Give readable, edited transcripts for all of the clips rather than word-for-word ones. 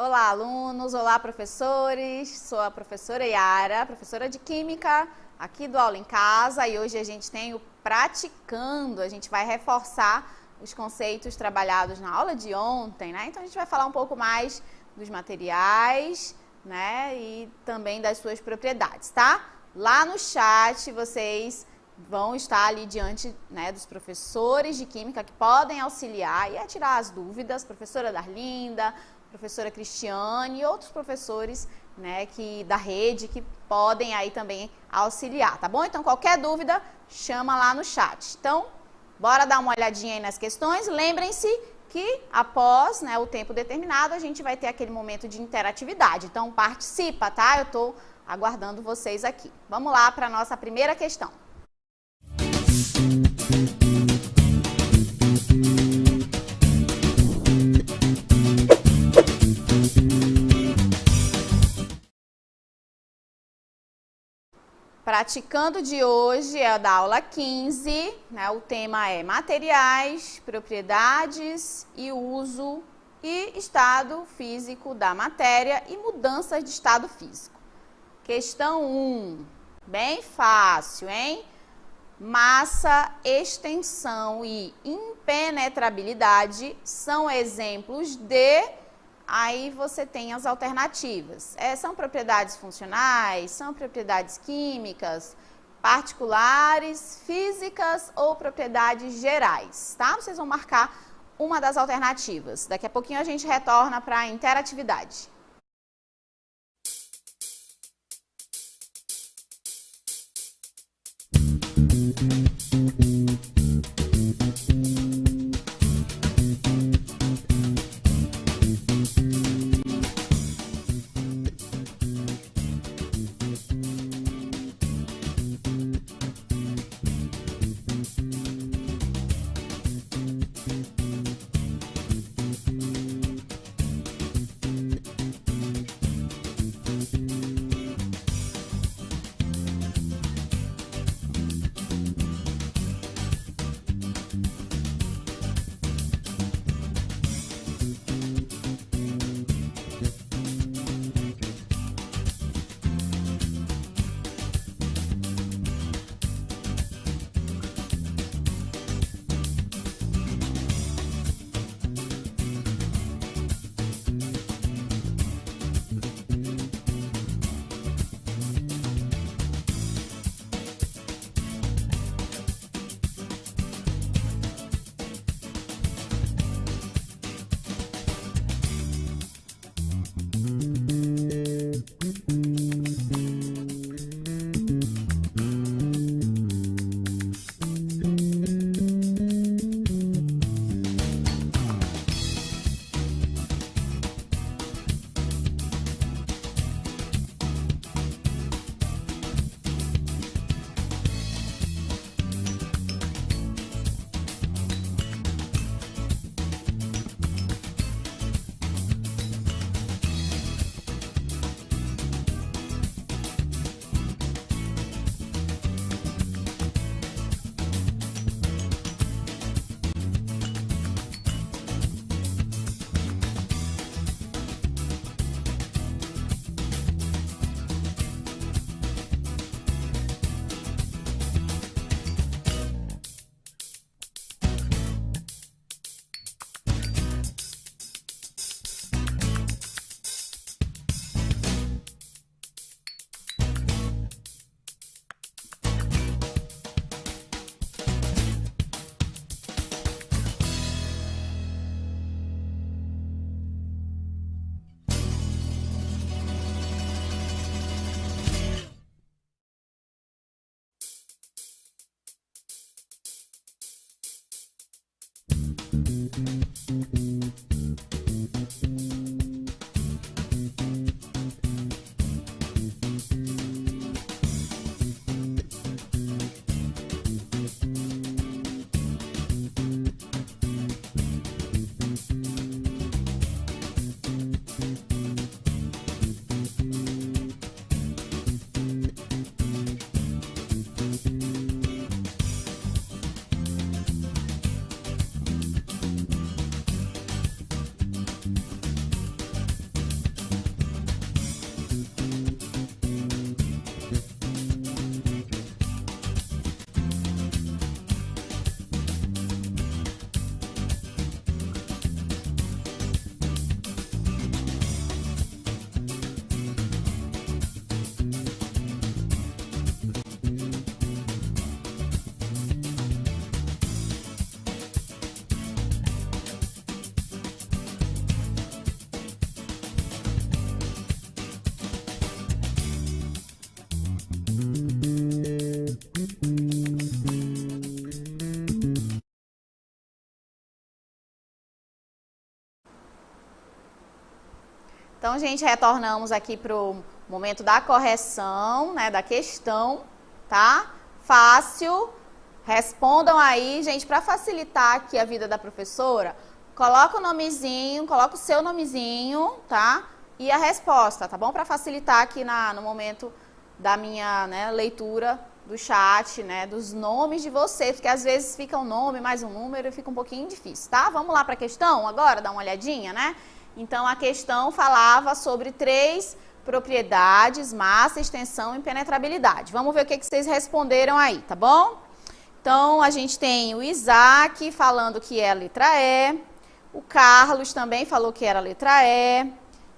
Olá, alunos! Olá, professores! Sou a professora Yara, professora de Química aqui do Aula em Casa, e hoje a gente tem o Praticando. A gente vai reforçar os conceitos trabalhados na aula de ontem, né? Então a gente vai falar um pouco mais dos materiais, né? E também das suas propriedades, tá? Lá no chat vocês vão estar ali diante, né, dos professores de Química que podem auxiliar e tirar as dúvidas, professora Darlinda, professora Cristiane e outros professores, né, da rede que podem aí também auxiliar, tá bom? Então, qualquer dúvida, chama lá no chat. Então, bora dar uma olhadinha aí nas questões. Lembrem-se que após, né, o tempo determinado, a gente vai ter aquele momento de interatividade. Então, participa, tá? Eu tô aguardando vocês aqui. Vamos lá para a nossa primeira questão. Praticando de hoje é da aula 15, né? O tema é materiais, propriedades e uso e estado físico da matéria e mudanças de estado físico. Questão 1, bem fácil, hein? Massa, extensão e impenetrabilidade são exemplos de... Aí você tem as alternativas. São propriedades funcionais, são propriedades químicas, particulares, físicas ou propriedades gerais, tá? Vocês vão marcar uma das alternativas. Daqui a pouquinho a gente retorna para a interatividade. Então, gente, retornamos aqui para o momento da correção, né, da questão, tá? Fácil. Respondam aí, gente, para facilitar aqui a vida da professora, coloca o nomezinho, coloca o seu nomezinho, tá? E a resposta, tá bom? Para facilitar aqui no momento da minha, né, leitura do chat, né, dos nomes de vocês, porque às vezes fica um nome mais um número e fica um pouquinho difícil, tá? Vamos lá para a questão agora, dar uma olhadinha, né? Então, a questão falava sobre 3 propriedades, massa, extensão e penetrabilidade. Vamos ver o que vocês responderam aí, tá bom? Então, a gente tem o Isaac falando que é a letra E, o Carlos também falou que era a letra E,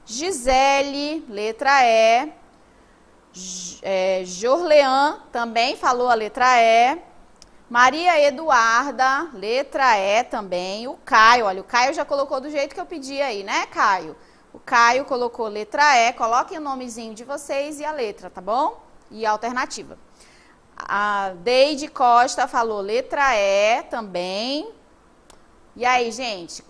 Gisele, letra E, Jorlean também falou a letra E, Maria Eduarda, letra E também, o Caio, olha, o Caio já colocou do jeito que eu pedi aí, né, Caio? O Caio colocou letra E, coloquem o nomezinho de vocês e a letra, tá bom? E a alternativa. A Deide Costa falou letra E também. E aí, gente?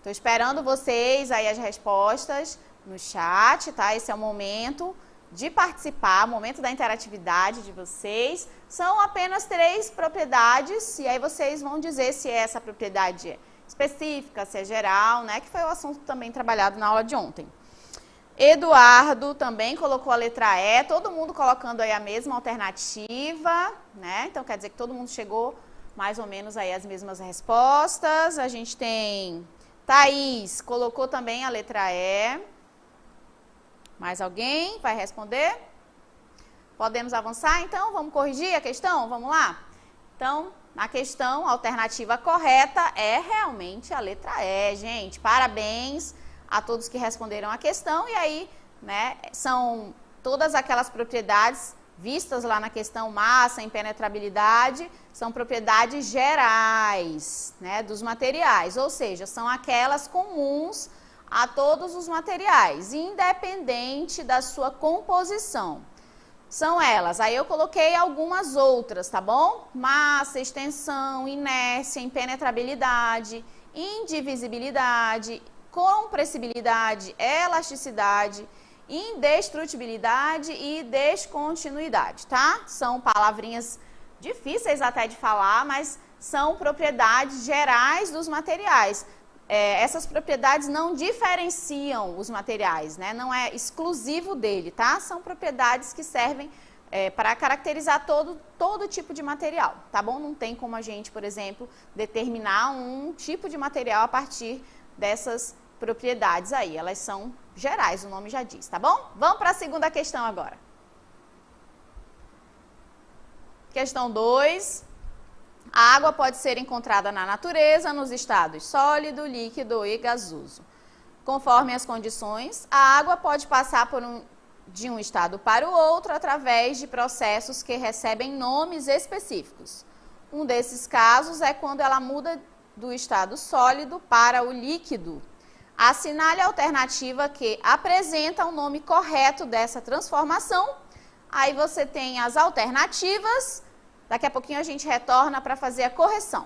Tô esperando vocês aí as respostas no chat, tá? Esse é o momento de participar, o momento da interatividade de vocês. São apenas 3 propriedades e aí vocês vão dizer se essa propriedade é específica, se é geral, né? Que foi o assunto também trabalhado na aula de ontem. Eduardo também colocou a letra E, todo mundo colocando aí a mesma alternativa, né? Então quer dizer que todo mundo chegou mais ou menos aí as mesmas respostas. A gente tem Thaís, colocou também a letra E. Mais alguém vai responder? Podemos avançar então? Vamos corrigir a questão? Vamos lá? Então, na questão, a alternativa correta é realmente a letra E, gente. Parabéns a todos que responderam a questão. E aí, né, são todas aquelas propriedades vistas lá na questão massa, impenetrabilidade, são propriedades gerais, né, dos materiais. Ou seja, são aquelas comuns a todos os materiais, independente da sua composição. São elas. Aí eu coloquei algumas outras, tá bom? Massa, extensão, inércia, impenetrabilidade, indivisibilidade, compressibilidade, elasticidade, indestrutibilidade e descontinuidade, tá? São palavrinhas difíceis até de falar, mas são propriedades gerais dos materiais. Essas propriedades não diferenciam os materiais, né? Não é exclusivo dele, tá? São propriedades que servem para caracterizar todo tipo de material, tá bom? Não tem como a gente, por exemplo, determinar um tipo de material a partir dessas propriedades aí. Elas são gerais, o nome já diz, tá bom? Vamos para a segunda questão agora. Questão 2. A água pode ser encontrada na natureza nos estados sólido, líquido e gasoso. Conforme as condições, a água pode passar de um estado para o outro através de processos que recebem nomes específicos. Um desses casos é quando ela muda do estado sólido para o líquido. Assinale a alternativa que apresenta o nome correto dessa transformação. Aí você tem as alternativas. Daqui a pouquinho a gente retorna para fazer a correção.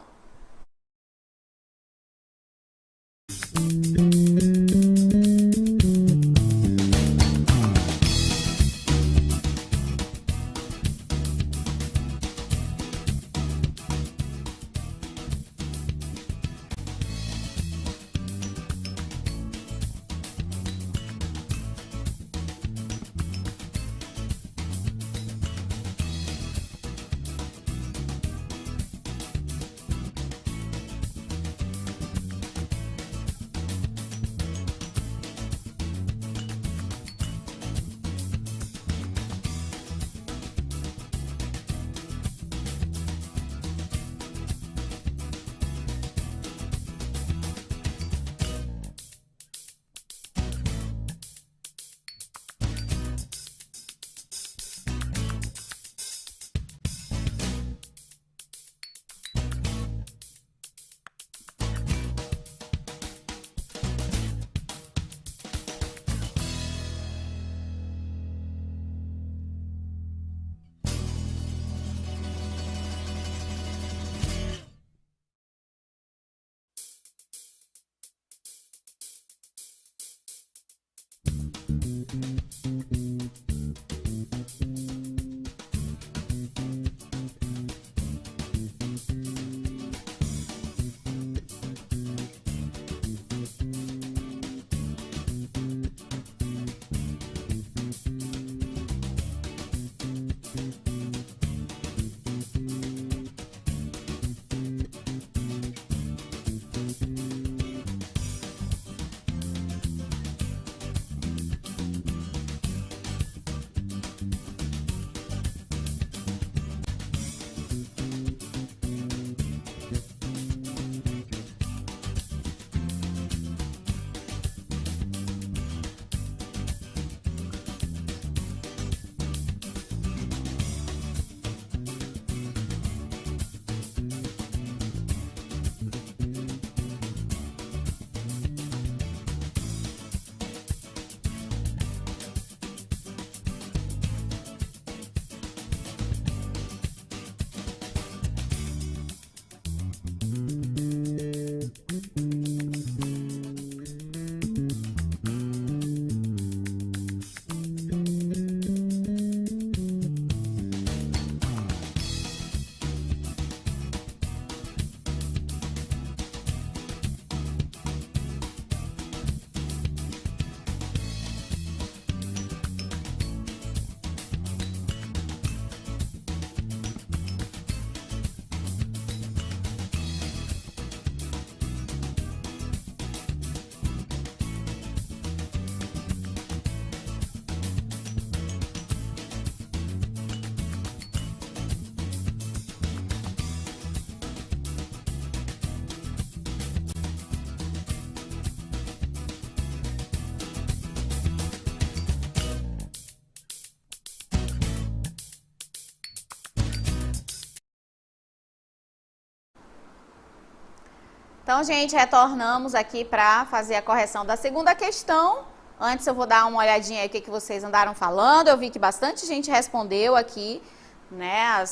Então, gente, retornamos aqui para fazer a correção da segunda questão. Antes eu vou dar uma olhadinha aí o que vocês andaram falando. Eu vi que bastante gente respondeu aqui, né,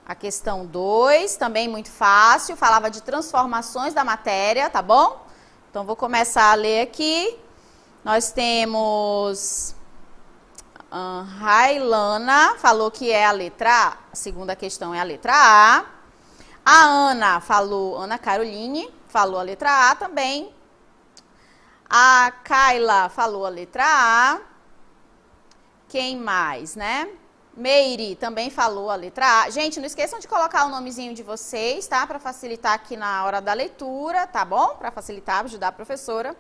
a questão 2, também muito fácil, falava de transformações da matéria, tá bom? Então, vou começar a ler aqui. Nós temos Railana, falou que é a letra A, a segunda questão é a letra A. A Ana falou, Ana Caroline, falou a letra A também. A Kayla falou a letra A. Quem mais, né? Meire também falou a letra A. Gente, não esqueçam de colocar o nomezinho de vocês, tá? Para facilitar aqui na hora da leitura, tá bom? Para facilitar, ajudar a professora.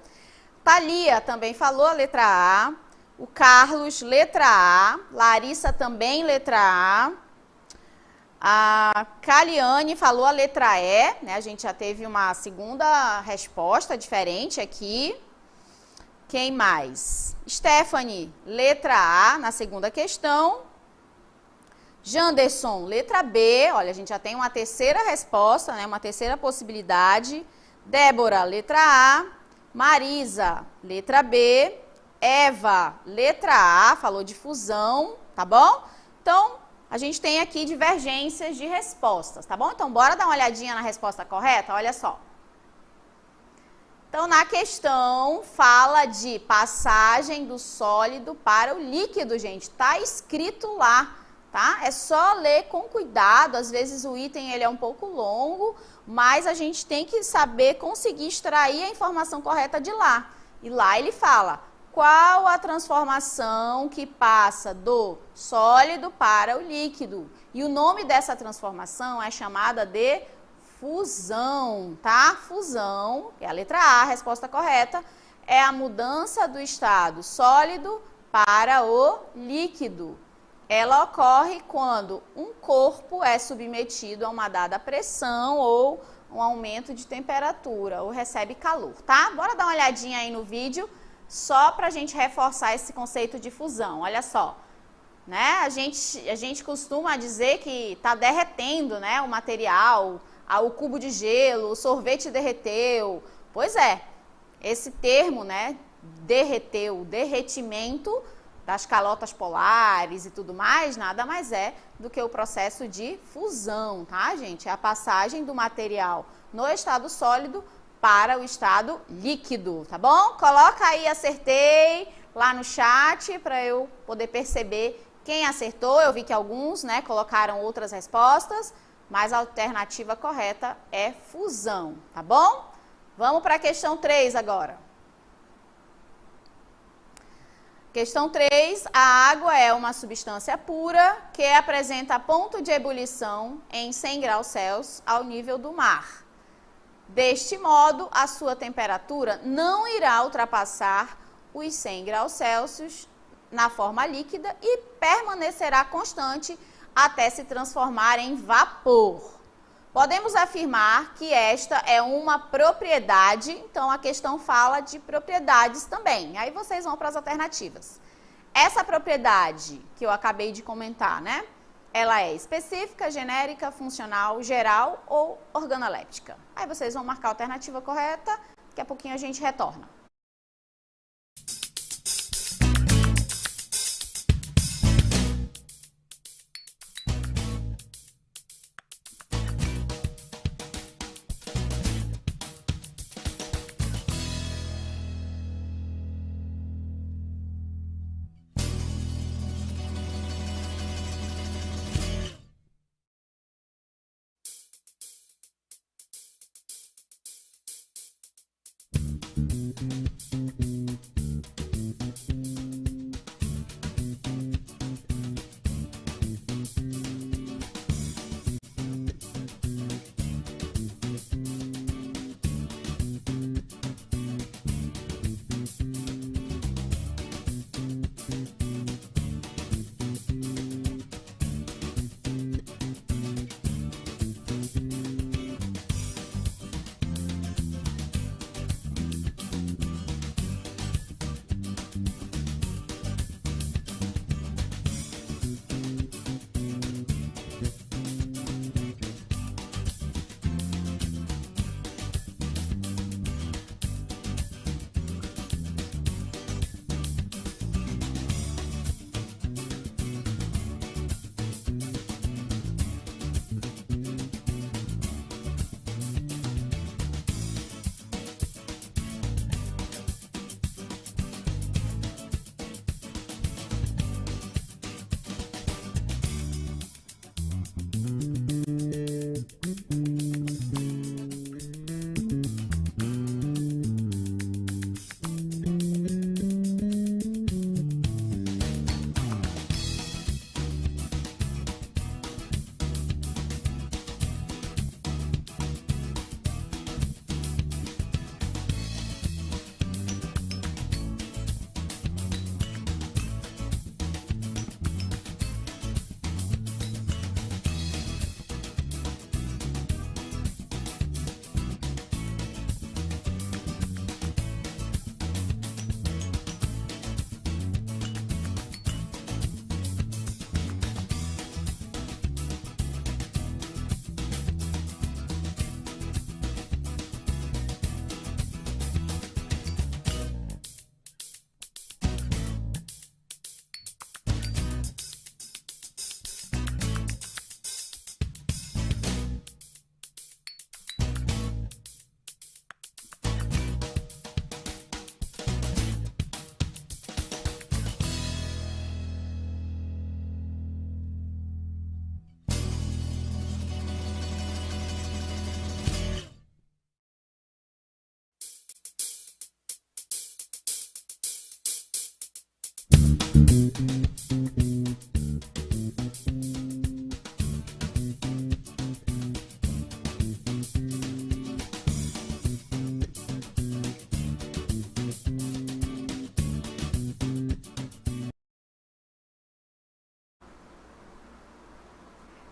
Thalia também falou a letra A. O Carlos, letra A. Larissa também, letra A. A Caliane falou a letra E, né? A gente já teve uma segunda resposta diferente aqui. Quem mais? Stephanie, letra A, na segunda questão. Janderson, letra B. Olha, a gente já tem uma terceira resposta, né? Uma terceira possibilidade. Débora, letra A. Marisa, letra B. Eva, letra A, falou de fusão, tá bom? Então, a gente tem aqui divergências de respostas, tá bom? Então, bora dar uma olhadinha na resposta correta? Olha só. Então, na questão, fala de passagem do sólido para o líquido, gente. Tá escrito lá, tá? É só ler com cuidado. Às vezes o item ele é um pouco longo, mas a gente tem que saber conseguir extrair a informação correta de lá. E lá ele fala qual a transformação que passa do sólido para o líquido. E o nome dessa transformação é chamada de fusão, tá? Fusão, que é a letra A, a resposta correta, é a mudança do estado sólido para o líquido. Ela ocorre quando um corpo é submetido a uma dada pressão ou um aumento de temperatura, ou recebe calor, tá? Bora dar uma olhadinha aí no vídeo, só para a gente reforçar esse conceito de fusão. Olha só, né? A gente costuma dizer que está derretendo, né, o material, o cubo de gelo, o sorvete derreteu. Pois é, esse termo, né, derreteu, derretimento das calotas polares e tudo mais, nada mais é do que o processo de fusão, tá, gente? É a passagem do material no estado sólido para o estado líquido, tá bom? Coloca aí, acertei, lá no chat para eu poder perceber quem acertou. Eu vi que alguns, né, colocaram outras respostas, mas a alternativa correta é fusão, tá bom? Vamos para a questão 3 agora. Questão 3, a água é uma substância pura que apresenta ponto de ebulição em 100 graus Celsius ao nível do mar. Deste modo, a sua temperatura não irá ultrapassar os 100 graus Celsius na forma líquida e permanecerá constante até se transformar em vapor. Podemos afirmar que esta é uma propriedade, então a questão fala de propriedades também. Aí vocês vão para as alternativas. Essa propriedade que eu acabei de comentar, né? Ela é específica, genérica, funcional, geral ou organoléptica. Aí vocês vão marcar a alternativa correta, daqui a pouquinho a gente retorna.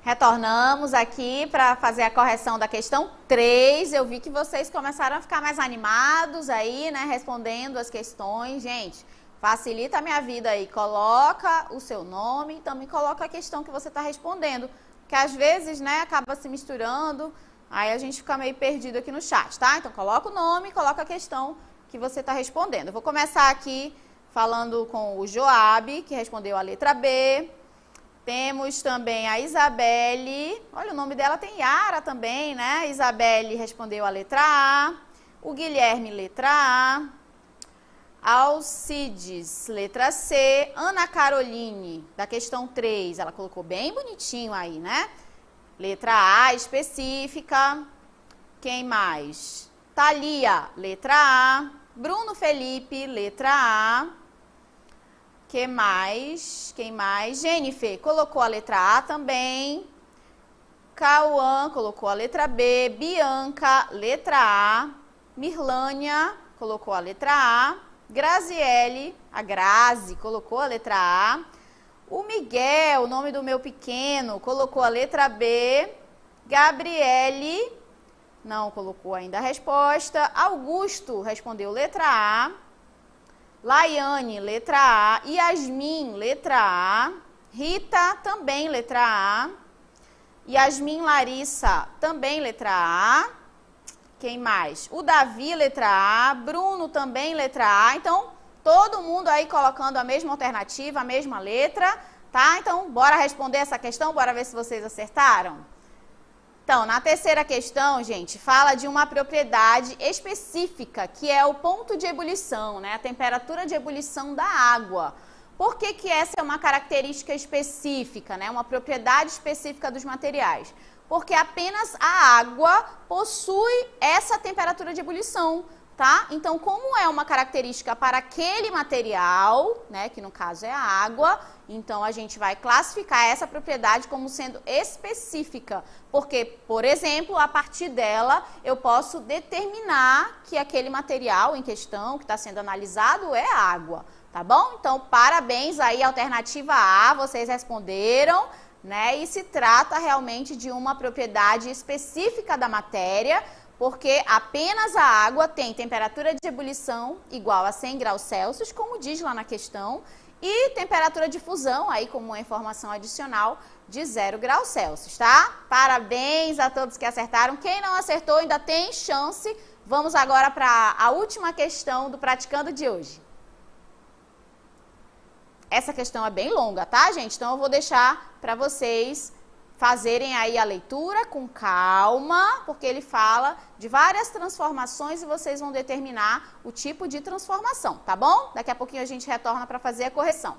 Retornamos aqui para fazer a correção da questão 3. Eu vi que vocês começaram a ficar mais animados aí, né? Respondendo as questões. Gente, facilita a minha vida aí. Coloca o seu nome e também coloca a questão que você está respondendo. Porque às vezes, né, acaba se misturando, aí a gente fica meio perdido aqui no chat, tá? Então coloca o nome e coloca a questão que você está respondendo. Eu vou começar aqui falando com o Joab, que respondeu a letra B. Temos também a Isabelle, olha, o nome dela tem Yara também, né? Isabelle respondeu a letra A, o Guilherme, letra A, Alcides, letra C, Ana Caroline, da questão 3, ela colocou bem bonitinho aí, né? Letra A, específica. Quem mais? Thalia, letra A, Bruno Felipe, letra A. Quem mais? Jennifer colocou a letra A também. Cauã colocou a letra B. Bianca, letra A. Mirlânia colocou a letra A. Graziele, a Grazi, colocou a letra A. O Miguel, o nome do meu pequeno, colocou a letra B. Gabriele, não colocou ainda a resposta. Augusto respondeu letra A. Laiane, letra A. Yasmin, letra A. Rita, também letra A. Yasmin Larissa, também letra A. Quem mais? O Davi, letra A. Bruno, também letra A. Então, todo mundo aí colocando a mesma alternativa, a mesma letra, tá? Então, bora responder essa questão, bora ver se vocês acertaram? Então, na terceira questão, gente, fala de uma propriedade específica, que é o ponto de ebulição, né? A temperatura de ebulição da água. Por que que essa é uma característica específica, né? Uma propriedade específica dos materiais? Porque apenas a água possui essa temperatura de ebulição, tá? Então, como é uma característica para aquele material, né, que no caso é a água, então a gente vai classificar essa propriedade como sendo específica, porque, por exemplo, a partir dela eu posso determinar que aquele material em questão que está sendo analisado é água, tá bom? Então, parabéns aí, alternativa A, vocês responderam, né? E se trata realmente de uma propriedade específica da matéria, porque apenas a água tem temperatura de ebulição igual a 100 graus Celsius, como diz lá na questão, e temperatura de fusão, aí como uma informação adicional, de 0 graus Celsius, tá? Parabéns a todos que acertaram. Quem não acertou ainda tem chance. Vamos agora para a última questão do Praticando de hoje. Essa questão é bem longa, tá, gente? Então eu vou deixar para vocês fazerem aí a leitura com calma, porque ele fala de várias transformações e vocês vão determinar o tipo de transformação, tá bom? Daqui a pouquinho a gente retorna para fazer a correção.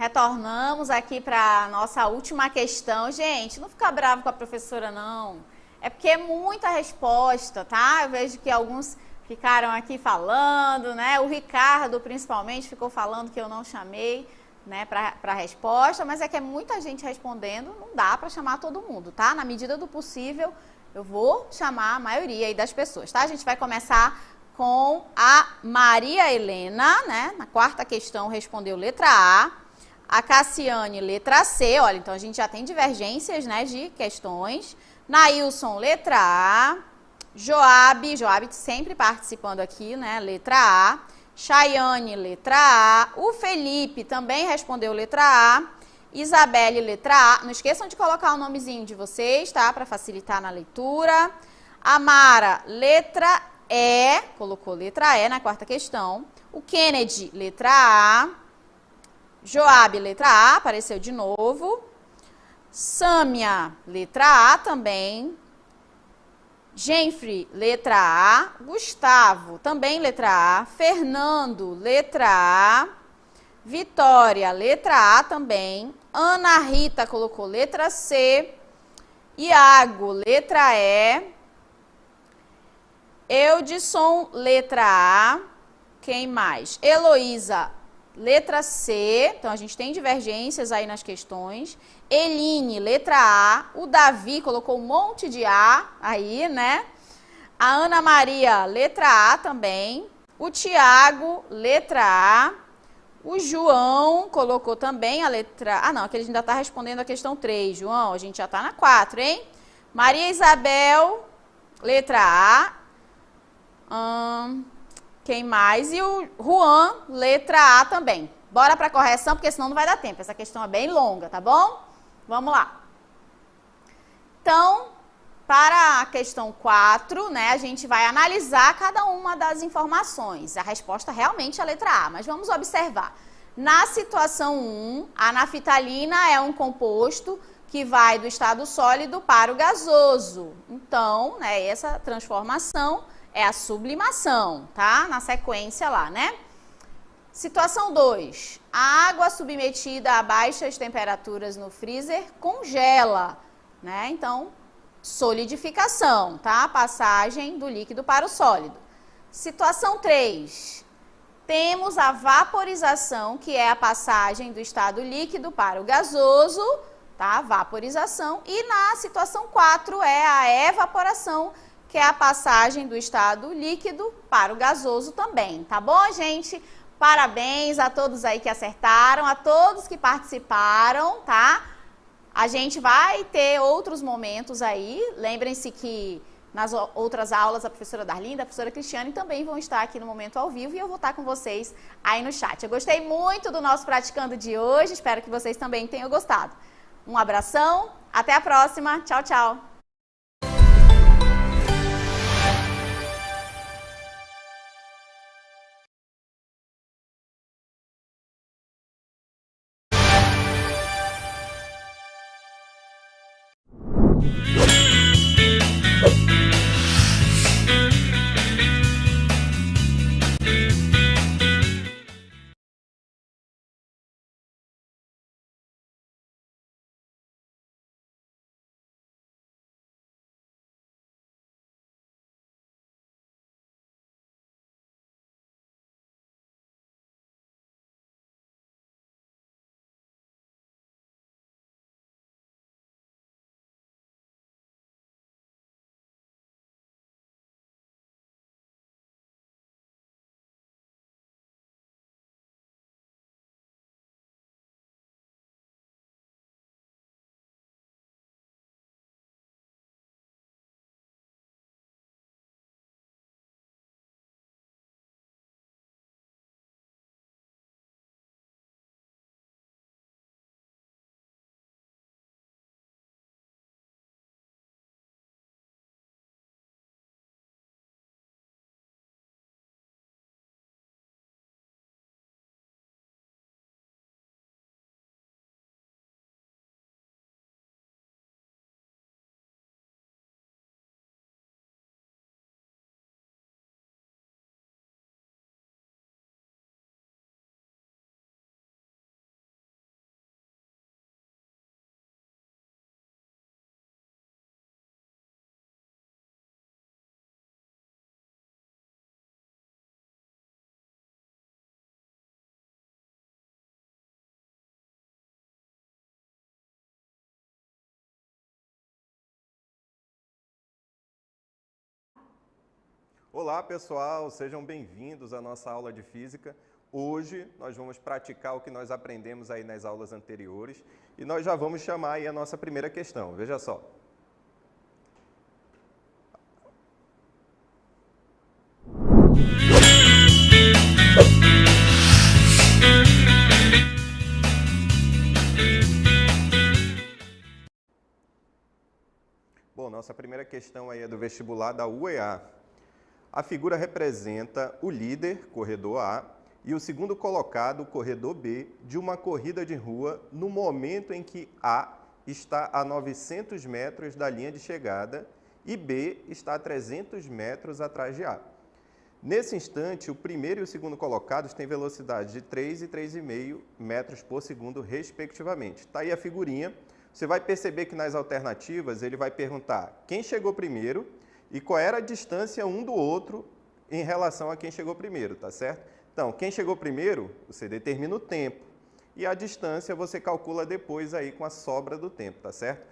Retornamos aqui para a nossa última questão. Gente, não fica bravo com a professora, não. É porque é muita resposta, tá? Eu vejo que alguns ficaram aqui falando, né? O Ricardo, principalmente, ficou falando que eu não chamei, né, para a resposta. Mas é que é muita gente respondendo, não dá para chamar todo mundo, tá? Na medida do possível, eu vou chamar a maioria aí das pessoas, tá? A gente vai começar com a Maria Helena, né? Na quarta questão respondeu letra A. A Cassiane, letra C. Olha, então a gente já tem divergências, né, de questões. Nailson, letra A. Joabe sempre participando aqui, né, letra A. Chayane, letra A. O Felipe também respondeu letra A. Isabelle, letra A. Não esqueçam de colocar o nomezinho de vocês, tá, para facilitar na leitura. Amara, letra E. Colocou letra E na quarta questão. O Kennedy, letra A. Joabe, letra A, apareceu de novo. Sâmia, letra A também. Genfrey, letra A. Gustavo, também letra A. Fernando, letra A. Vitória, letra A também. Ana Rita colocou letra C. Iago, letra E. Eudisson, letra A. Quem mais? Heloísa, letra C, então a gente tem divergências aí nas questões. Eline, letra A. O Davi colocou um monte de A aí, né? A Ana Maria, letra A também. O Tiago, letra A. O João colocou também a letra A. Ah, não, aqui a gente ainda está respondendo a questão 3, João. A gente já está na 4, hein? Maria Isabel, letra A. Quem mais? E o Juan, letra A também. Bora para a correção, porque senão não vai dar tempo. Essa questão é bem longa, tá bom? Vamos lá. Então, para a questão 4, né, a gente vai analisar cada uma das informações. A resposta realmente é a letra A, mas vamos observar. Na situação 1, a naftalina é um composto que vai do estado sólido para o gasoso. Então, né, essa transformação é a sublimação, tá? Na sequência lá, né? Situação 2. A água submetida a baixas temperaturas no freezer congela, né? Então, solidificação, tá? Passagem do líquido para o sólido. Situação 3. Temos a vaporização, que é a passagem do estado líquido para o gasoso, tá? Vaporização. E na situação 4 é a evaporação, que é a passagem do estado líquido para o gasoso também, tá bom, gente? Parabéns a todos aí que acertaram, a todos que participaram, tá? A gente vai ter outros momentos aí, lembrem-se que nas outras aulas a professora Darlinda, a professora Cristiane também vão estar aqui no momento ao vivo e eu vou estar com vocês aí no chat. Eu gostei muito do nosso Praticando de hoje, espero que vocês também tenham gostado. Um abração, até a próxima, tchau, tchau! Olá pessoal, sejam bem-vindos à nossa aula de Física. Hoje nós vamos praticar o que nós aprendemos aí nas aulas anteriores e nós já vamos chamar aí a nossa primeira questão, veja só. Bom, nossa primeira questão aí é do vestibular da UEA. A figura representa o líder, corredor A, e o segundo colocado, corredor B, de uma corrida de rua no momento em que A está a 900 metros da linha de chegada e B está a 300 metros atrás de A. Nesse instante, o primeiro e o segundo colocados têm velocidade de 3 e 3,5 metros por segundo, respectivamente. Está aí a figurinha. Você vai perceber que nas alternativas ele vai perguntar quem chegou primeiro e qual era a distância um do outro em relação a quem chegou primeiro, tá certo? Então, quem chegou primeiro, você determina o tempo. E a distância você calcula depois aí com a sobra do tempo, tá certo?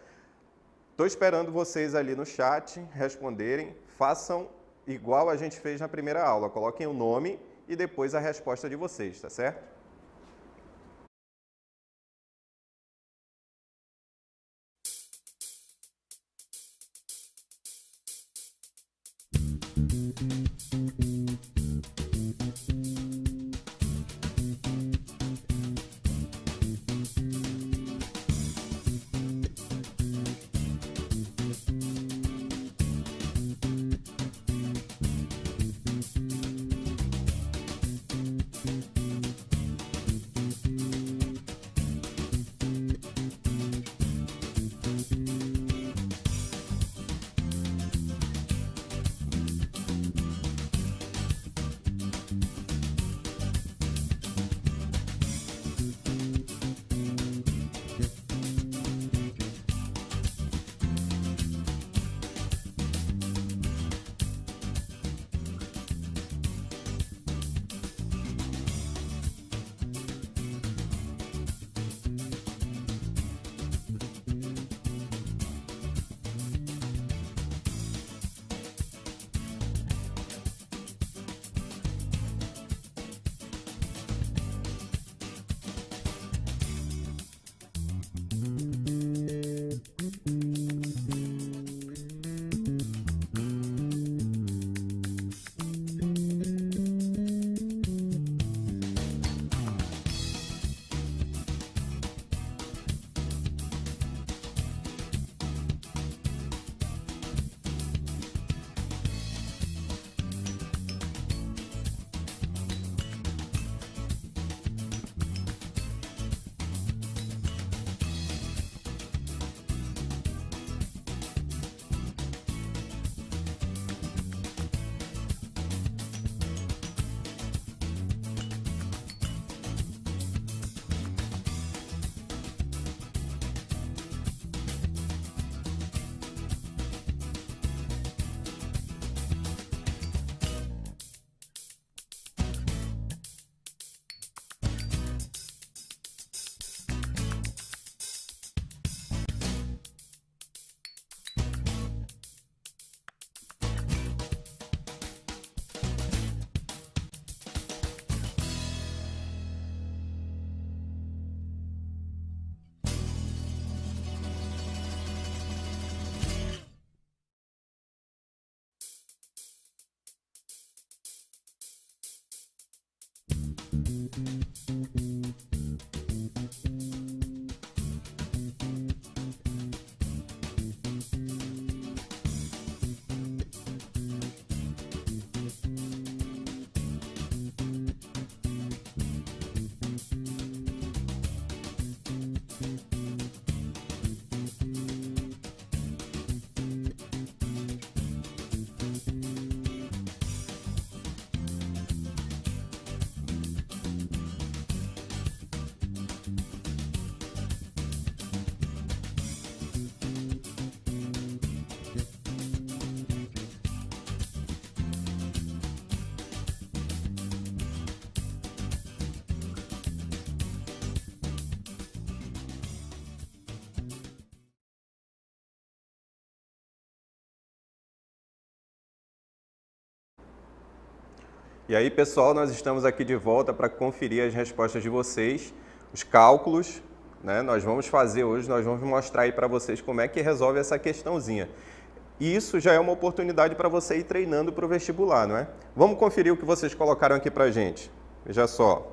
Estou esperando vocês ali no chat responderem. Façam igual a gente fez na primeira aula. Coloquem o nome e depois a resposta de vocês, tá certo? E aí, pessoal, nós estamos aqui de volta para conferir as respostas de vocês, os cálculos, né? Nós vamos fazer hoje, nós vamos mostrar aí para vocês como é que resolve essa questãozinha. E isso já é uma oportunidade para você ir treinando para o vestibular, não é? Vamos conferir o que vocês colocaram aqui para a gente. Veja só,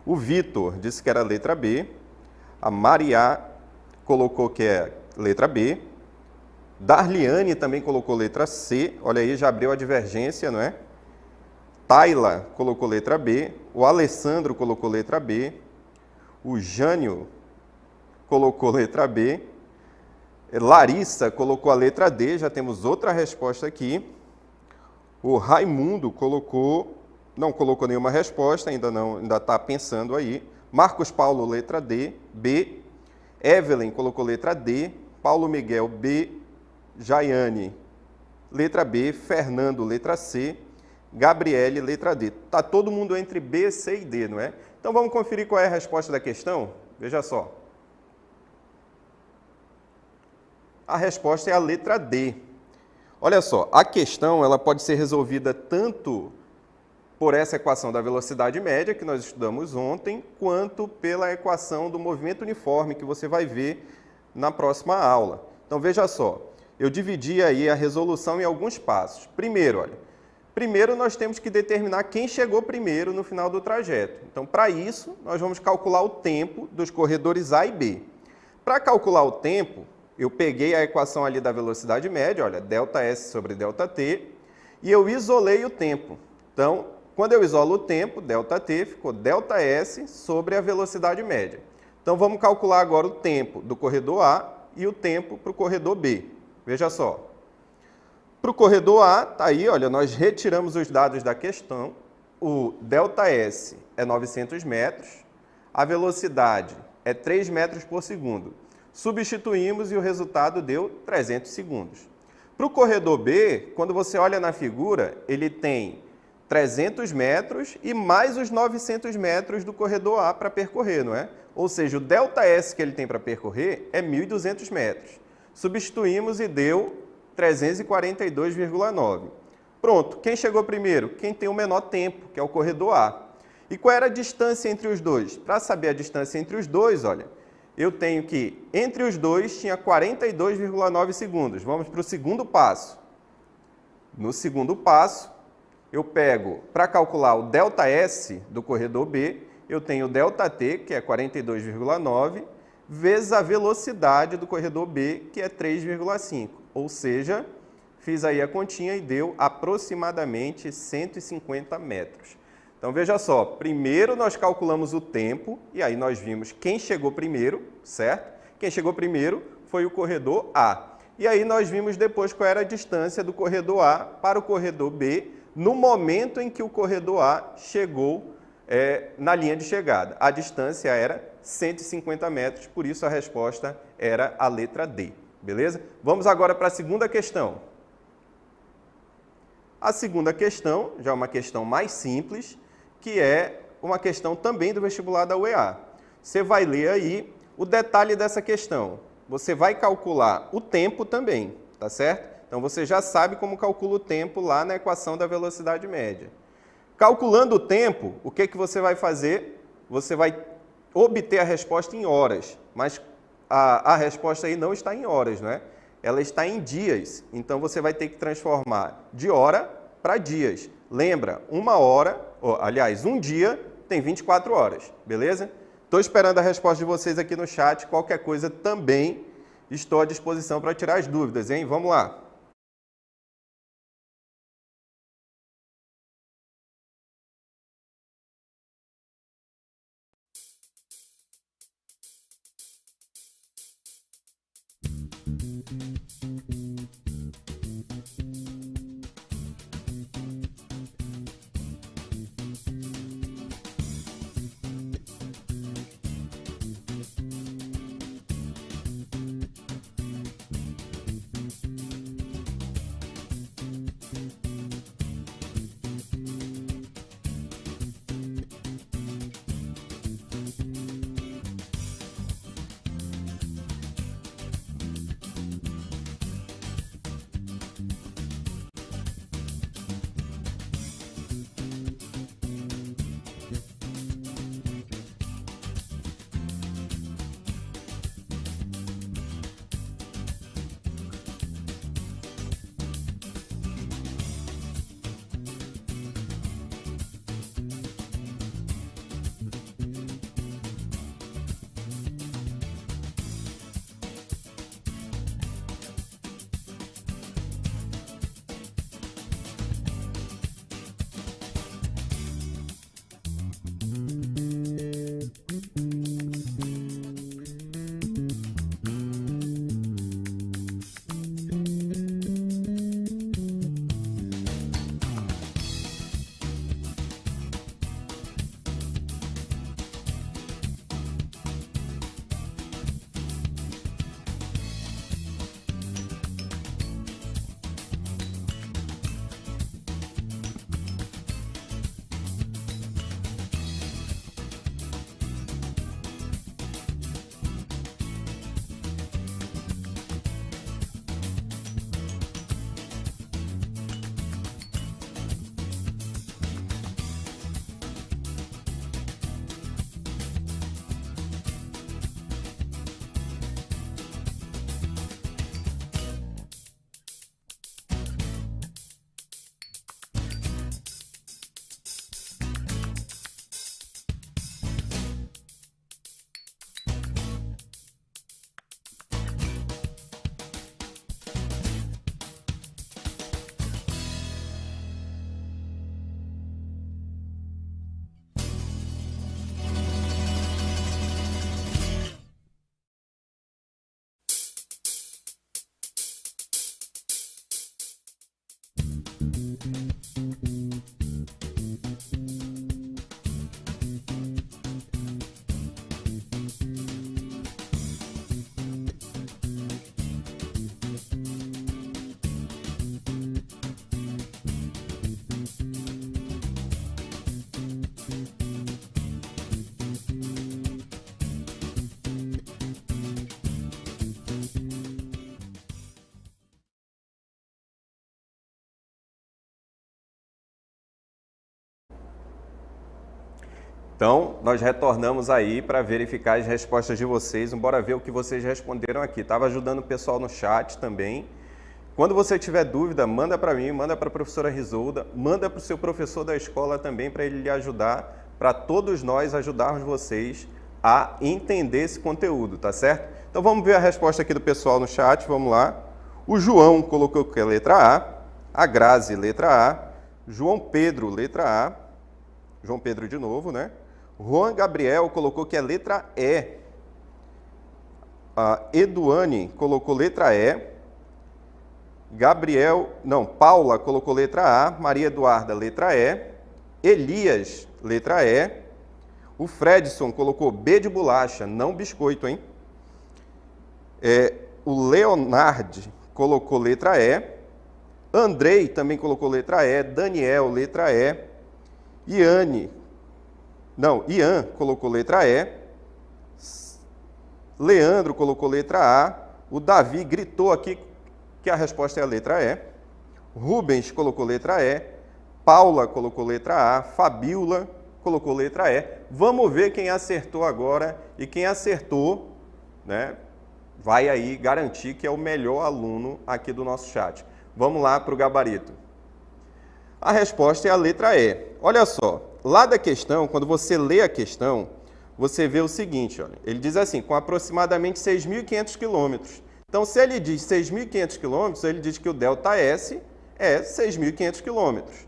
o Vitor disse que era a letra B, a Maria colocou que é letra B, Darliane também colocou letra C, olha aí, já abriu a divergência, não é? Tayla colocou letra B, o Alessandro colocou letra B, o Jânio colocou letra B, Larissa colocou a letra D, já temos outra resposta aqui. O Raimundo não colocou nenhuma resposta, ainda está pensando aí. Marcos Paulo, letra D, B. Evelyn colocou letra D, Paulo Miguel, B. Jaiane, letra B. Fernando, letra C. Gabriele, letra D. Está todo mundo entre B, C e D, não é? Então vamos conferir qual é a resposta da questão? Veja só. A resposta é a letra D. Olha só, a questão ela pode ser resolvida tanto por essa equação da velocidade média, que nós estudamos ontem, quanto pela equação do movimento uniforme, que você vai ver na próxima aula. Então veja só, eu dividi aí a resolução em alguns passos. Primeiro, nós temos que determinar quem chegou primeiro no final do trajeto. Então, para isso, nós vamos calcular o tempo dos corredores A e B. Para calcular o tempo, eu peguei a equação ali da velocidade média, olha, ΔS sobre ΔT, e eu isolei o tempo. Então, quando eu isolo o tempo, ΔT, ficou ΔS sobre a velocidade média. Então, vamos calcular agora o tempo do corredor A e o tempo para o corredor B. Veja só. Para o corredor A, está aí, olha, nós retiramos os dados da questão. O ΔS é 900 metros, a velocidade é 3 metros por segundo. Substituímos e o resultado deu 300 segundos. Para o corredor B, quando você olha na figura, ele tem 300 metros e mais os 900 metros do corredor A para percorrer, não é? Ou seja, o ΔS que ele tem para percorrer é 1.200 metros. Substituímos e deu 342,9. Pronto, quem chegou primeiro? Quem tem o menor tempo, que é o corredor A. E qual era a distância entre os dois? Para saber a distância entre os dois, olha, eu tenho que, entre os dois, tinha 42,9 segundos. Vamos para o segundo passo. No segundo passo, eu pego, para calcular o ΔS do corredor B, eu tenho o ΔT, que é 42,9, vezes a velocidade do corredor B, que é 3,5. Ou seja, fiz aí a continha e deu aproximadamente 150 metros. Então, veja só, primeiro nós calculamos o tempo, e aí nós vimos quem chegou primeiro, certo? Quem chegou primeiro foi o corredor A. E aí nós vimos depois qual era a distância do corredor A para o corredor B, no momento em que o corredor A chegou na linha de chegada. A distância era 150 metros, por isso a resposta era a letra D. Beleza? Vamos agora para a segunda questão. A segunda questão, já é uma questão mais simples, que é uma questão também do vestibular da UEA. Você vai ler aí o detalhe dessa questão. Você vai calcular o tempo também, tá certo? Então, você já sabe como calcula o tempo lá na equação da velocidade média. Calculando o tempo, o que você vai fazer? Você vai obter a resposta em horas, mas a resposta aí não está em horas, não é? Ela está em dias. Então, você vai ter que transformar de hora para dias. Lembra, um dia tem 24 horas, beleza? Estou esperando a resposta de vocês aqui no chat. Qualquer coisa também estou à disposição para tirar as dúvidas, hein? Vamos lá. Então, nós retornamos aí para verificar as respostas de vocês. Bora ver o que vocês responderam aqui. Estava ajudando o pessoal no chat também. Quando você tiver dúvida, manda para mim, manda para a professora Risolda, manda para o seu professor da escola também para ele lhe ajudar, para todos nós ajudarmos vocês a entender esse conteúdo, tá certo? Então vamos ver a resposta aqui do pessoal no chat, vamos lá. O João colocou que é a letra A Grazi, letra A, João Pedro, letra A, João Pedro de novo, né? Juan Gabriel colocou que é letra E. A Eduane colocou letra E. Paula colocou letra A. Maria Eduarda, letra E. Elias, letra E. O Fredson colocou B de bolacha, não biscoito, hein? O Leonard colocou letra E. Andrei também colocou letra E. Daniel, letra E. Ian colocou letra E. Leandro colocou letra A. O Davi gritou aqui que a resposta é a letra E. Rubens colocou letra E. Paula colocou letra A. Fabiola colocou letra E. Vamos ver quem acertou agora. E quem acertou, né, vai aí garantir que é o melhor aluno aqui do nosso chat. Vamos lá para o gabarito. A resposta é a letra E. Olha só, lá da questão, quando você lê a questão, você vê o seguinte, olha, ele diz assim, com aproximadamente 6.500 quilômetros. Então, se ele diz 6.500 quilômetros, ele diz que o ΔS é 6.500 quilômetros.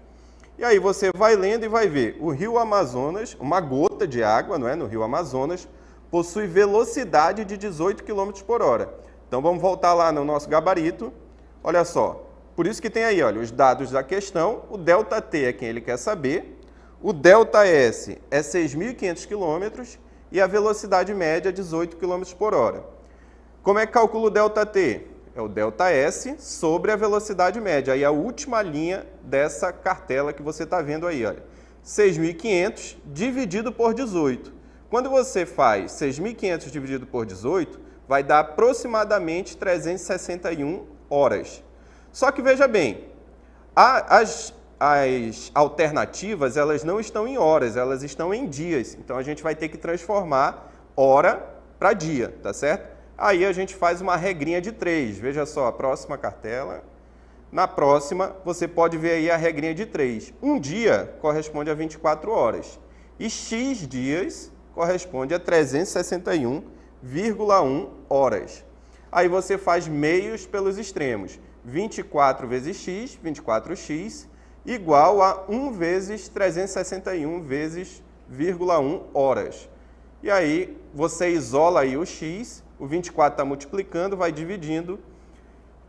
E aí você vai lendo e vai ver, o rio Amazonas, uma gota de água, não é, no rio Amazonas, possui velocidade de 18 km por hora. Então, vamos voltar lá no nosso gabarito. Olha só, por isso que tem aí, olha, os dados da questão, o ΔT é quem ele quer saber, o ΔS é 6.500 km e a velocidade média é 18 km por hora. Como é que calcula o ΔT? É o ΔS sobre a velocidade média. Aí a última linha dessa cartela que você está vendo aí, olha. 6.500 dividido por 18. Quando você faz 6.500 dividido por 18, vai dar aproximadamente 361 horas. Só que veja bem, as alternativas elas não estão em horas, elas estão em dias. Então a gente vai ter que transformar hora para dia, tá certo? Aí a gente faz uma regrinha de 3. Veja só, a próxima cartela. Na próxima, você pode ver aí a regrinha de 3. Um dia corresponde a 24 horas. E X dias corresponde a 361,1 horas. Aí você faz meios pelos extremos. 24 vezes X, 24x, igual a 1 vezes 361 vezes 0,1 horas. E aí você isola aí o X, o 24 está multiplicando, vai dividindo.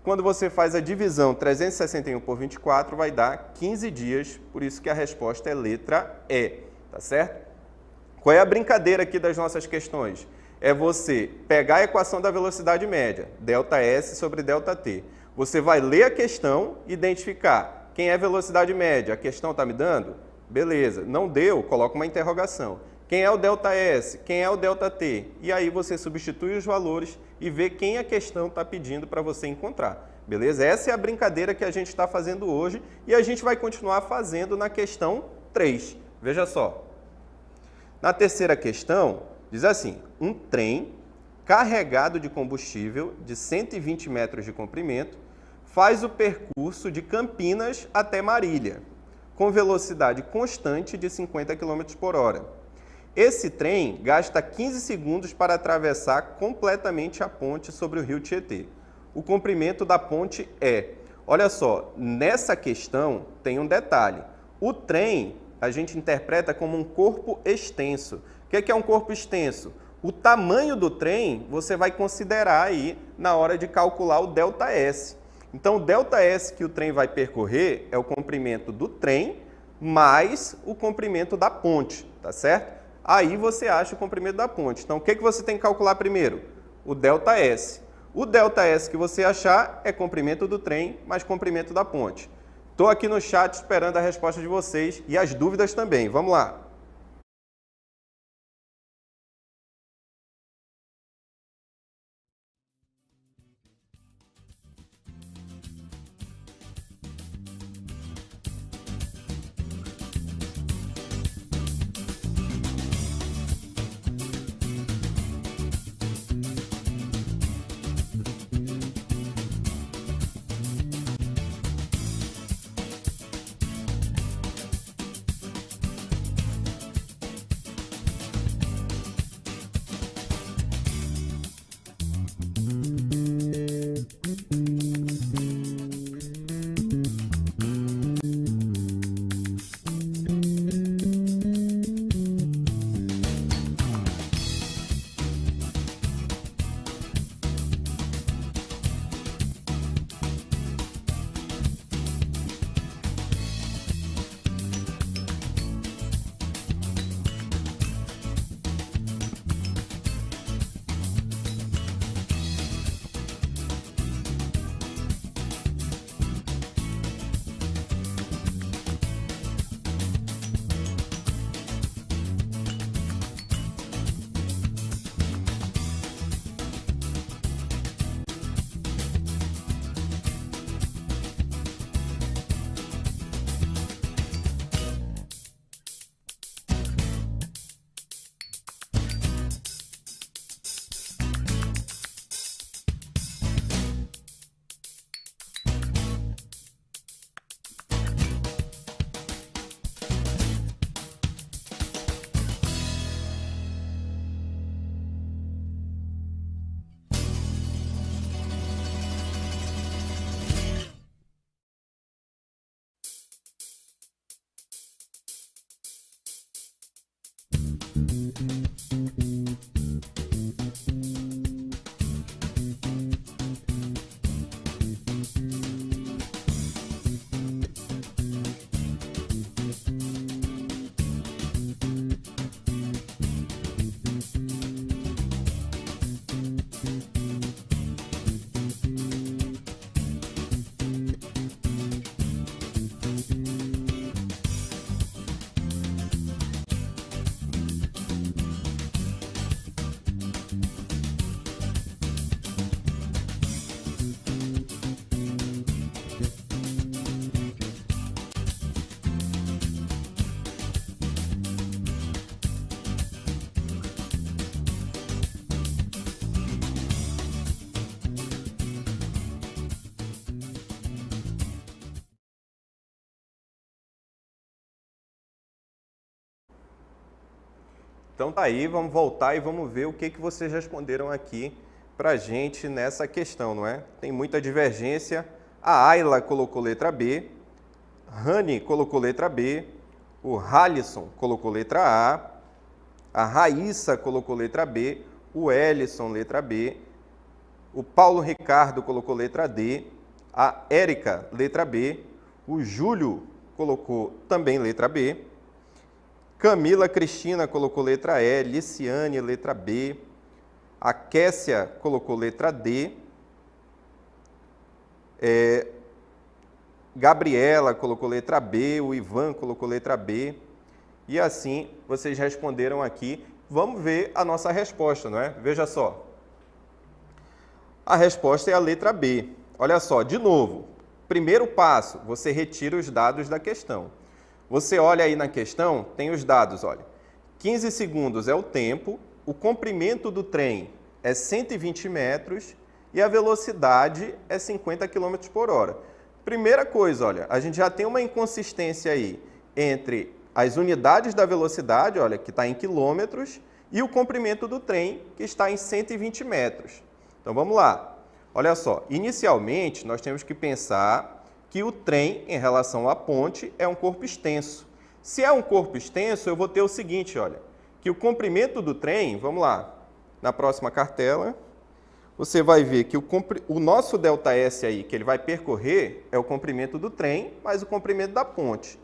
Quando você faz a divisão 361 por 24, vai dar 15 dias, por isso que a resposta é letra E, tá certo? Qual é a brincadeira aqui das nossas questões? É você pegar a equação da velocidade média, ΔS sobre ΔT. Você vai ler a questão e identificar quem é a velocidade média. A questão está me dando? Beleza. Não deu? Coloca uma interrogação. Quem é o ΔS? Quem é o ΔT? E aí você substitui os valores e vê quem a questão está pedindo para você encontrar. Beleza? Essa é a brincadeira que a gente está fazendo hoje e a gente vai continuar fazendo na questão 3. Veja só. Na terceira questão, diz assim, um trem carregado de combustível de 120 metros de comprimento faz o percurso de Campinas até Marília, com velocidade constante de 50 km por hora. Esse trem gasta 15 segundos para atravessar completamente a ponte sobre o rio Tietê. O comprimento da ponte é... Olha só, nessa questão tem um detalhe. O trem a gente interpreta como um corpo extenso. O que é um corpo extenso? O tamanho do trem você vai considerar aí na hora de calcular o ΔS. Então, o ΔS que o trem vai percorrer é o comprimento do trem mais o comprimento da ponte, tá certo? Aí você acha o comprimento da ponte. Então, o que você tem que calcular primeiro? O ΔS. O ΔS que você achar é comprimento do trem mais comprimento da ponte. Estou aqui no chat esperando a resposta de vocês e as dúvidas também. Vamos lá. Então tá aí, vamos voltar e vamos ver o que vocês responderam aqui pra gente nessa questão, não é? Tem muita divergência. A Ayla colocou letra B, Rani colocou letra B, o Halisson colocou letra A Raíssa colocou letra B, o Ellison letra B, o Paulo Ricardo colocou letra D, a Érica letra B, o Júlio colocou também letra B, Camila Cristina colocou letra E, Liciane letra B, a Kessia colocou letra D, Gabriela colocou letra B, o Ivan colocou letra B, e assim vocês responderam aqui. Vamos ver a nossa resposta, não é? Veja só. A resposta é a letra B. Olha só, de novo, primeiro passo, você retira os dados da questão. Você olha aí na questão, tem os dados, olha. 15 segundos é o tempo, o comprimento do trem é 120 metros e a velocidade é 50 km por hora. Primeira coisa, olha, a gente já tem uma inconsistência aí entre as unidades da velocidade, olha, que está em quilômetros, e o comprimento do trem, que está em 120 metros. Então, vamos lá. Olha só, inicialmente, nós temos que pensar que o trem, em relação à ponte, é um corpo extenso. Se é um corpo extenso, eu vou ter o seguinte, olha, que o comprimento do trem, vamos lá, na próxima cartela, você vai ver que o nosso ΔS aí, que ele vai percorrer, é o comprimento do trem, mais o comprimento da ponte.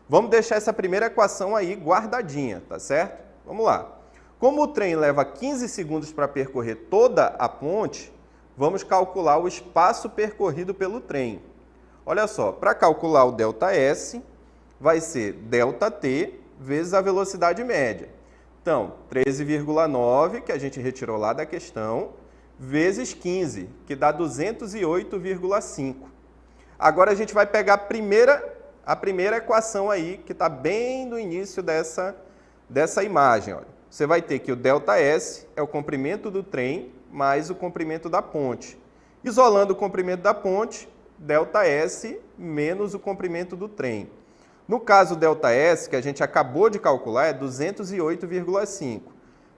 Vamos deixar essa primeira equação aí guardadinha, tá certo? Vamos lá. Como o trem leva 15 segundos para percorrer toda a ponte, vamos calcular o espaço percorrido pelo trem. Olha só, para calcular o ΔS, vai ser ΔT vezes a velocidade média. Então, 13,9, que a gente retirou lá da questão, vezes 15, que dá 208,5. Agora a gente vai pegar a primeira equação aí, que está bem no início dessa imagem. Olha. Você vai ter que o ΔS é o comprimento do trem mais o comprimento da ponte. Isolando o comprimento da ponte, ΔS menos o comprimento do trem. No caso, o ΔS, que a gente acabou de calcular, é 208,5,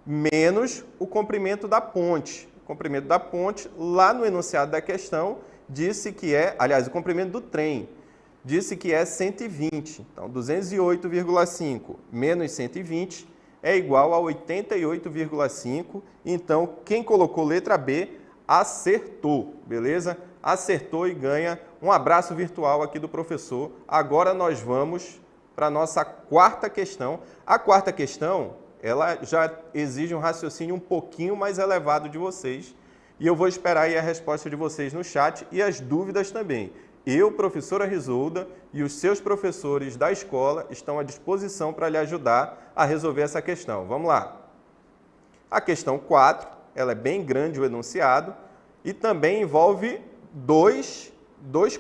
menos o comprimento da ponte. O comprimento da ponte, lá no enunciado da questão, disse que o comprimento do trem, disse que é 120. Então, 208,5 menos 120 é igual a 88,5. Então, quem colocou letra B, acertou, beleza? Acertou e ganha um abraço virtual aqui do professor. Agora nós vamos para a nossa quarta questão. A quarta questão, ela já exige um raciocínio um pouquinho mais elevado de vocês. E eu vou esperar aí a resposta de vocês no chat e as dúvidas também. Eu, professora Risolda, e os seus professores da escola estão à disposição para lhe ajudar a resolver essa questão. Vamos lá. A questão 4, ela é bem grande o enunciado e também envolve dois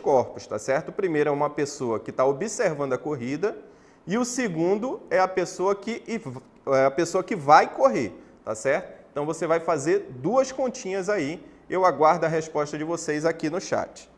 corpos, tá certo? O primeiro é uma pessoa que está observando a corrida e o segundo é a pessoa que vai correr, tá certo? Então você vai fazer duas continhas aí. Eu aguardo a resposta de vocês aqui no chat.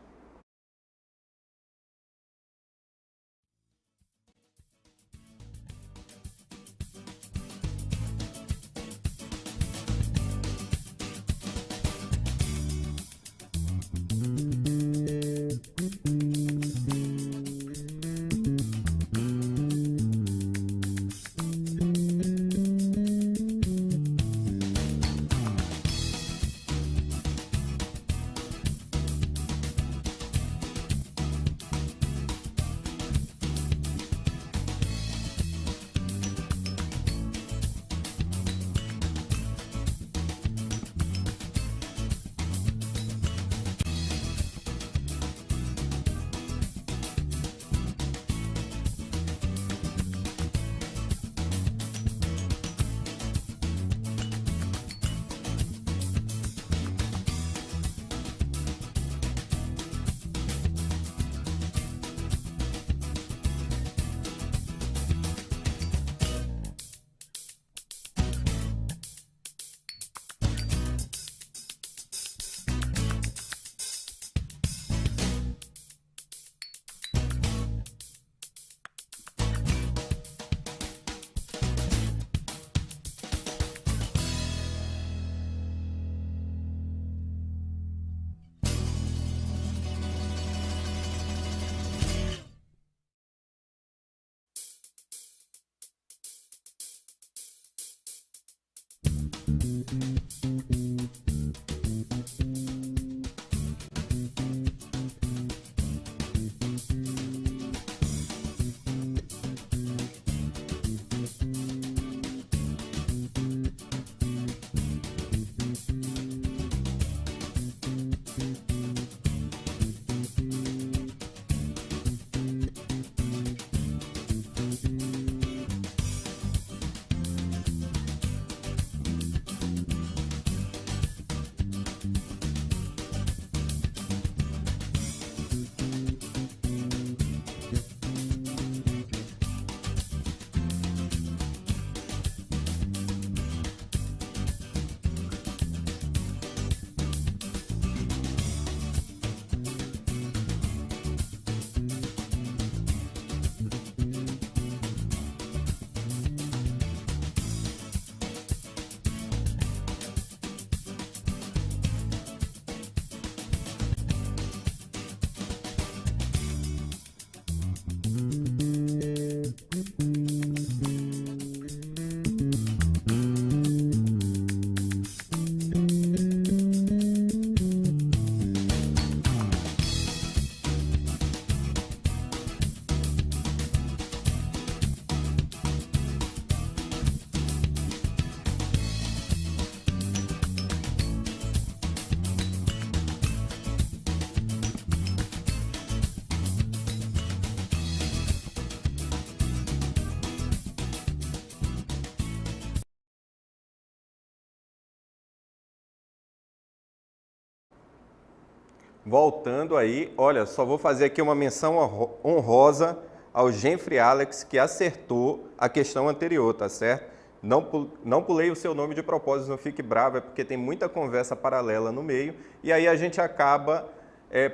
voltando aí, olha, só vou fazer aqui uma menção honrosa ao Genfrey Alex, que acertou a questão anterior, tá certo? Não pulei o seu nome de propósito, não fique bravo, é porque tem muita conversa paralela no meio, e aí a gente acaba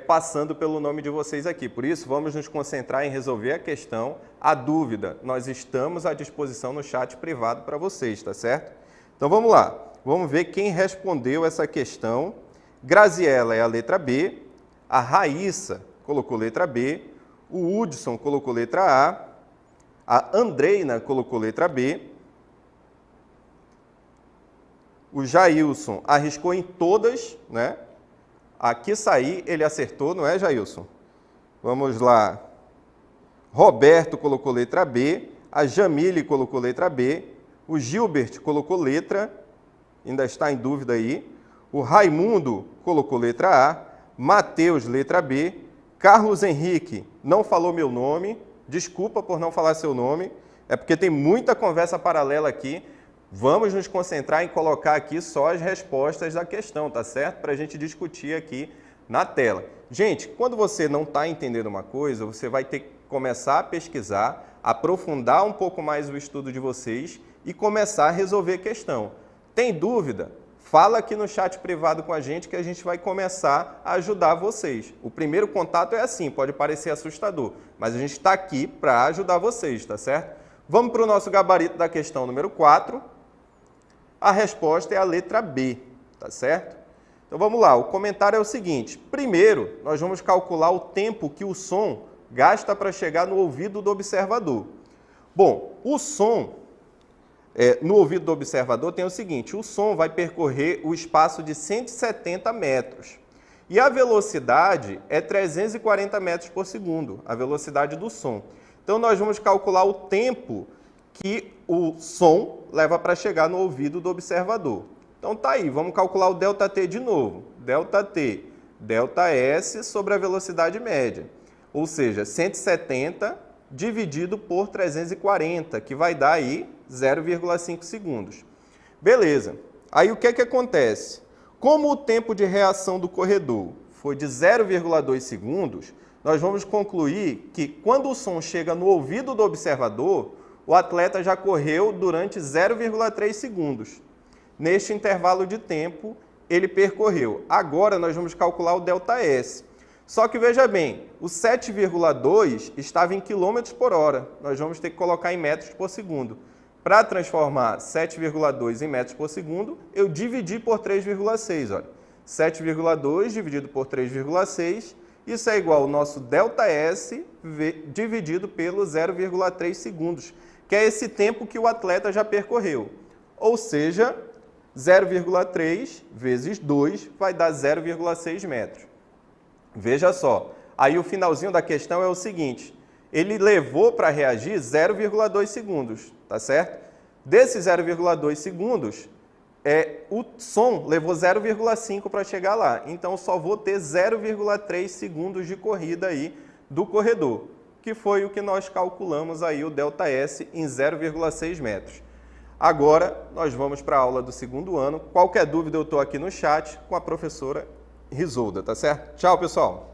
passando pelo nome de vocês aqui. Por isso, vamos nos concentrar em resolver a questão. A dúvida, nós estamos à disposição no chat privado para vocês, tá certo? Então vamos lá, vamos ver quem respondeu essa questão. Graziela é a letra B, a Raíssa colocou letra B, o Hudson colocou letra a Andreina colocou letra B, o Jailson arriscou em todas, né? Aqui sair, ele acertou, não é, Jailson? Vamos lá. Roberto colocou letra B, a Jamile colocou letra B, o Gilbert colocou letra, ainda está em dúvida aí, o Raimundo colocou letra A, Matheus letra B, Carlos Henrique não falou meu nome, desculpa por não falar seu nome, é porque tem muita conversa paralela aqui. Vamos nos concentrar em colocar aqui só as respostas da questão, tá certo? Para a gente discutir aqui na tela. Gente, quando você não está entendendo uma coisa, você vai ter que começar a pesquisar, aprofundar um pouco mais o estudo de vocês e começar a resolver a questão. Tem dúvida? Fala aqui no chat privado com a gente que a gente vai começar a ajudar vocês. O primeiro contato é assim, pode parecer assustador, mas a gente está aqui para ajudar vocês, tá certo? Vamos para o nosso gabarito da questão número 4. A resposta é a letra B, tá certo? Então vamos lá, o comentário é o seguinte. Primeiro, nós vamos calcular o tempo que o som gasta para chegar no ouvido do observador. Bom, o som no ouvido do observador tem o seguinte, o som vai percorrer o espaço de 170 metros e a velocidade é 340 metros por segundo, a velocidade do som. Então nós vamos calcular o tempo que o som leva para chegar no ouvido do observador. Então tá aí, vamos calcular o ΔT de novo. ΔT, ΔS sobre a velocidade média. Ou seja, 170 dividido por 340, que vai dar aí 0,5 segundos. Beleza. Aí o que é que acontece? Como o tempo de reação do corredor foi de 0,2 segundos, nós vamos concluir que quando o som chega no ouvido do observador, o atleta já correu durante 0,3 segundos. Neste intervalo de tempo, ele percorreu. Agora, nós vamos calcular o ΔS. Só que, veja bem, o 7,2 estava em quilômetros por hora. Nós vamos ter que colocar em metros por segundo. Para transformar 7,2 em metros por segundo, eu dividi por 3,6. Olha, 7,2 dividido por 3,6, isso é igual ao nosso ΔS dividido pelo 0,3 segundos, que é esse tempo que o atleta já percorreu. Ou seja, 0,3 vezes 2 vai dar 0,6 metros. Veja só, aí o finalzinho da questão é o seguinte, ele levou para reagir 0,2 segundos, tá certo? Desses 0,2 segundos, o som levou 0,5 para chegar lá, então só vou ter 0,3 segundos de corrida aí do corredor, que foi o que nós calculamos aí o ΔS em 0,6 metros. Agora, nós vamos para a aula do segundo ano. Qualquer dúvida, eu estou aqui no chat com a professora Risolda, tá certo? Tchau, pessoal!